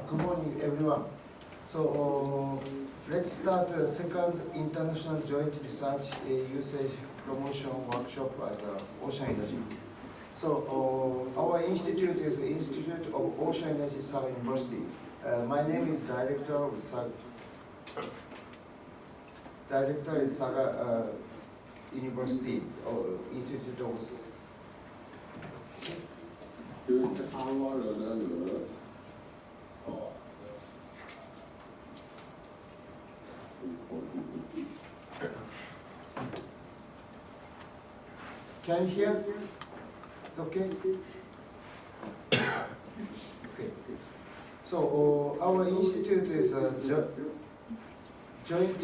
Good morning, everyone. So let's start the second International Joint Research Usage Promotion Workshop at Ocean Energy. So our institute is the Institute of Ocean Energy, Saga University. My name is Director is Saga University, Institute of. Can you hear? Okay. Okay. So our institute is a joint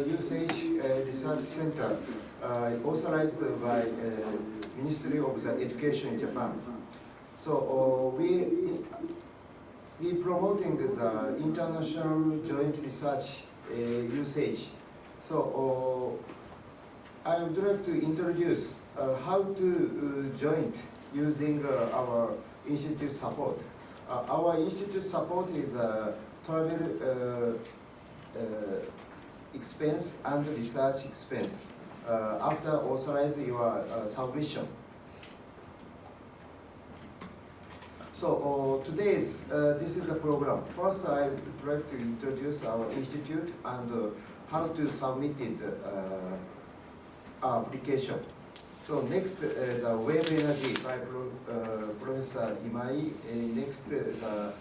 usage research center authorized by Ministry of the Education in Japan. So we promoting the international joint research usage. So I would like to introduce how to joint using our institute support. Our institute support is travel expense and research expense after authorizing your submission. So this is the program. First, I would like to introduce our institute and how to submit it, application. So next, the wave energy by Professor Imai. Next, the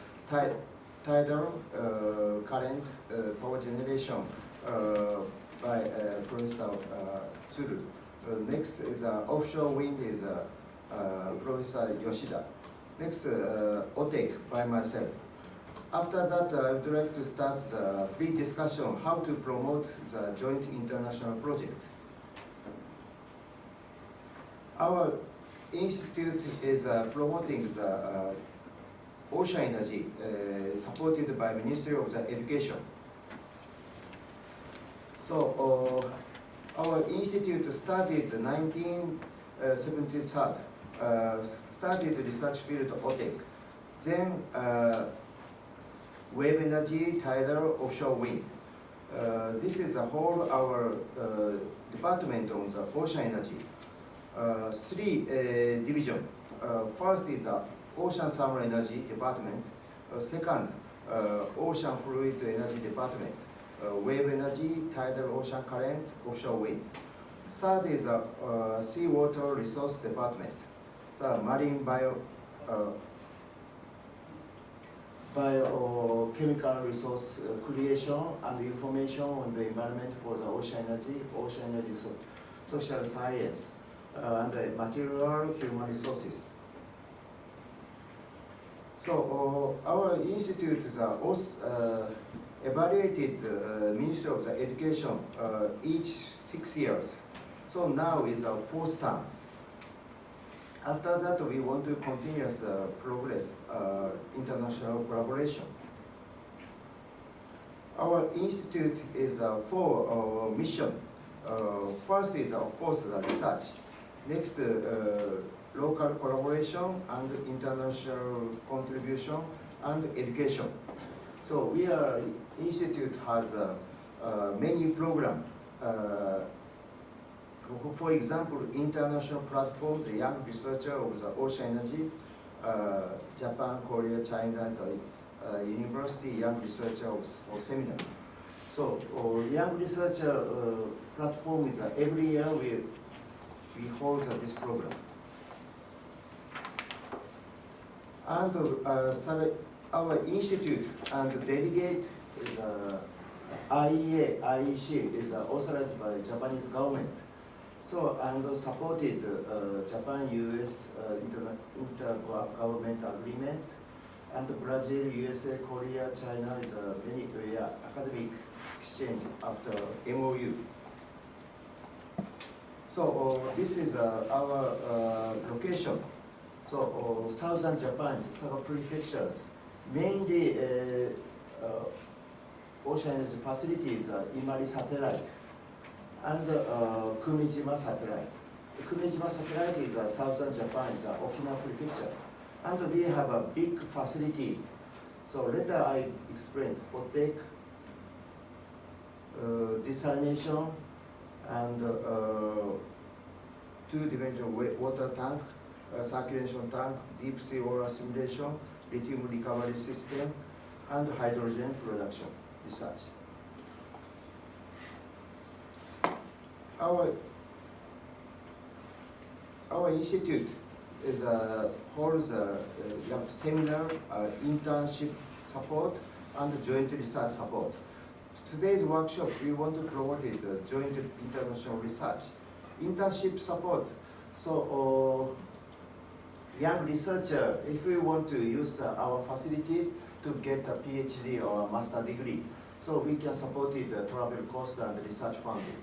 tidal current power generation by Professor Tsuru. Next is offshore wind is Professor Yoshida. Next, OTEC by myself. After that, I would like to start the free discussion how to promote the joint international project. Our institute is promoting the ocean energy supported by Ministry of the Education. So our institute started in 1973. Started research field OTEC. Then wave energy, tidal, offshore wind. This is a whole our department on the ocean energy. Three division. First is ocean thermal energy department. Second, ocean fluid energy department. Wave energy, tidal ocean current, offshore wind. Third is seawater resource department. The marine biochemical resource creation and information on the environment for the ocean energy social science, and the material human resources. So our institute is evaluated Ministry of the Education each 6 years. So now is our fourth term. After that, we want to continuous progress international collaboration. Our institute is for mission. First is, of course, the research. Next, local collaboration and international contribution and education. So we are institute has many programs. For example, international platform, the young researcher of the ocean energy, Japan, Korea, China, the university young researcher of seminar. So young researcher platform is every year we hold this program. And our institute and delegate is IEA, IEC is authorized by Japanese government. So, and supported Japan-US inter-government agreement, and Brazil, USA, Korea, China is very academic exchange after MOU. So this is our location. So southern Japan, Saga prefectures, mainly ocean energy facilities, Imari satellite, and Kumijima satellite. Kumijima satellite is southern Japan, Okinawa prefecture. And we have big facilities. So later I explained OTEC, desalination, and two-dimensional water tank, circulation tank, deep sea water simulation, lithium recovery system, and hydrogen production research. Our institute holds a seminar, internship support, and joint research support. Today's workshop, we want to promote it, joint international research. Internship support, so young researcher, if we want to use our facility to get a PhD or a master degree, so we can support it, travel cost and research funding.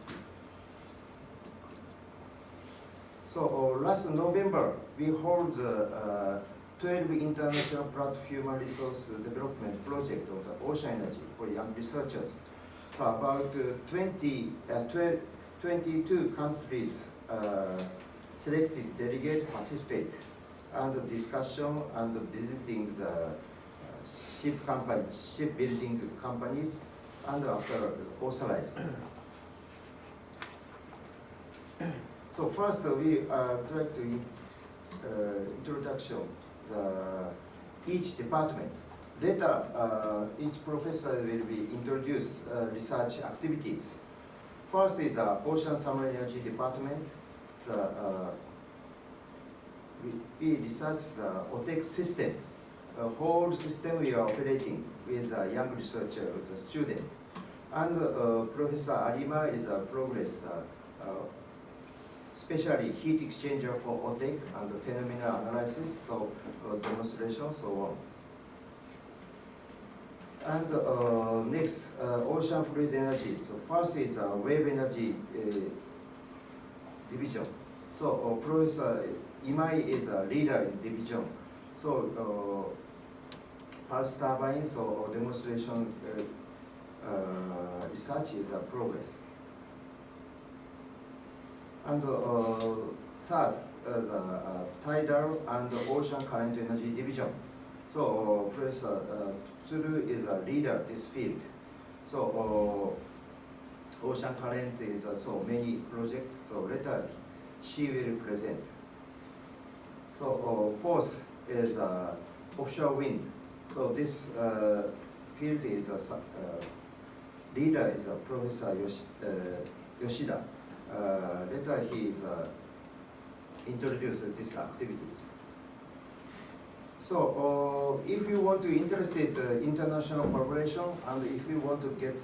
So last November, we hold 12 international platform human resource development project of the ocean energy for young researchers. So about 22 countries selected delegate participate and discussion and visiting the shipbuilding companies and after authorized. So first we try to introduction each department. Later each professor will be introduce research activities. First is Ocean Submarine Energy Department. We research the OTEC system. The whole system we are operating with a young researcher, the student. And Professor Arima is a progress, especially heat exchanger for OTEC and the phenomena analysis, so demonstration, so on. And next, ocean fluid energy. So first is wave energy division. So Professor Imai is a leader in division. So pulse turbines or demonstration research is a progress. And third, the tidal and ocean current energy division. So Professor Tsuru is a leader in this field. So ocean current is so many projects. So later she will present. So fourth is offshore wind. So this field is leader is Professor Yoshida. Later he is introduce these activities. So if you want to interested international collaboration and if you want to get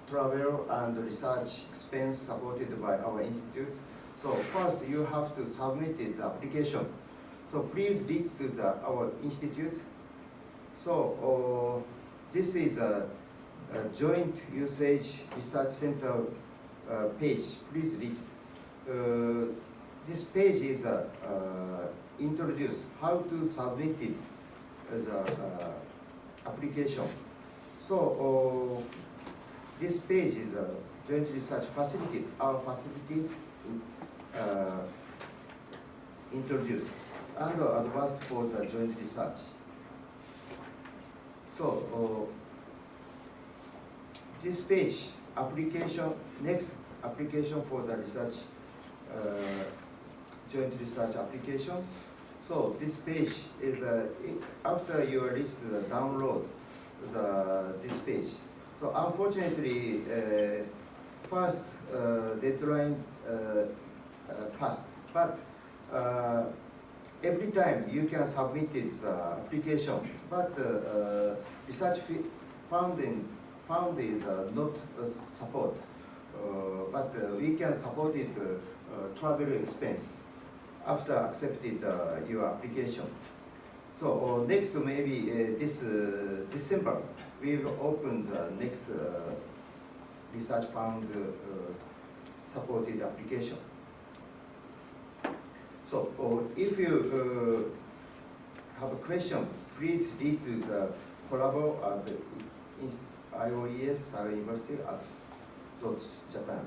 travel and research expense supported by our institute, so first you have to submit the application. So please reach to our institute. So this is a joint usage research center page. Please reach. This page is introduce how to submit it as a application. So this page is joint research facilities. Our facilities introduced and advanced for the joint research. So this page application, next application for the research joint research application. So this page is after you reach the download this page. So unfortunately, first deadline passed, but every time you can submit its application, but research found is not support, but we can support it travel expense after accepted your application. So next maybe this December we will open the next research fund supported application. So if you have a question, please read to the Collabo at IOES Saga University at Japan.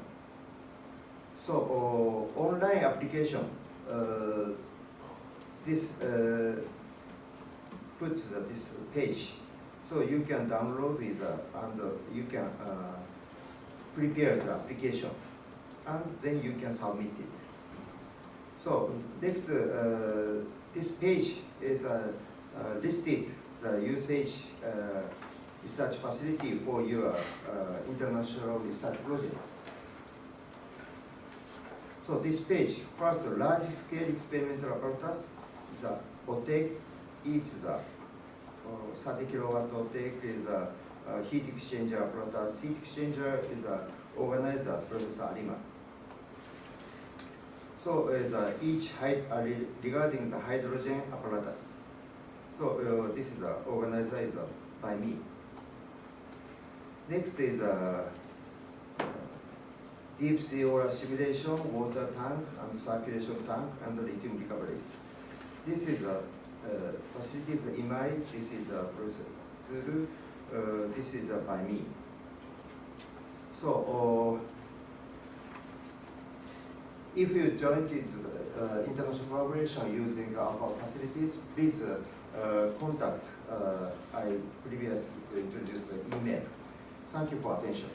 So online application, this put this page. So you can download it and you can prepare the application, and then you can submit it. So next, this page is listed the usage research facility for your international research project. So this page, first large-scale experimental apparatus, the OTEC, each the 30 kilowatt OTEC is a heat exchanger apparatus. Heat exchanger is a organizer, Professor Arima. So each regarding the hydrogen apparatus. So this is organizer is by me. Next is deep sea oil simulation, water tank and circulation tank, and lithium recoveries. This is facilities IMAI. This is Professor Tsuru. This is by me. So if you joined international collaboration using our facilities, please contact I previously introduced email. Thank you for attention.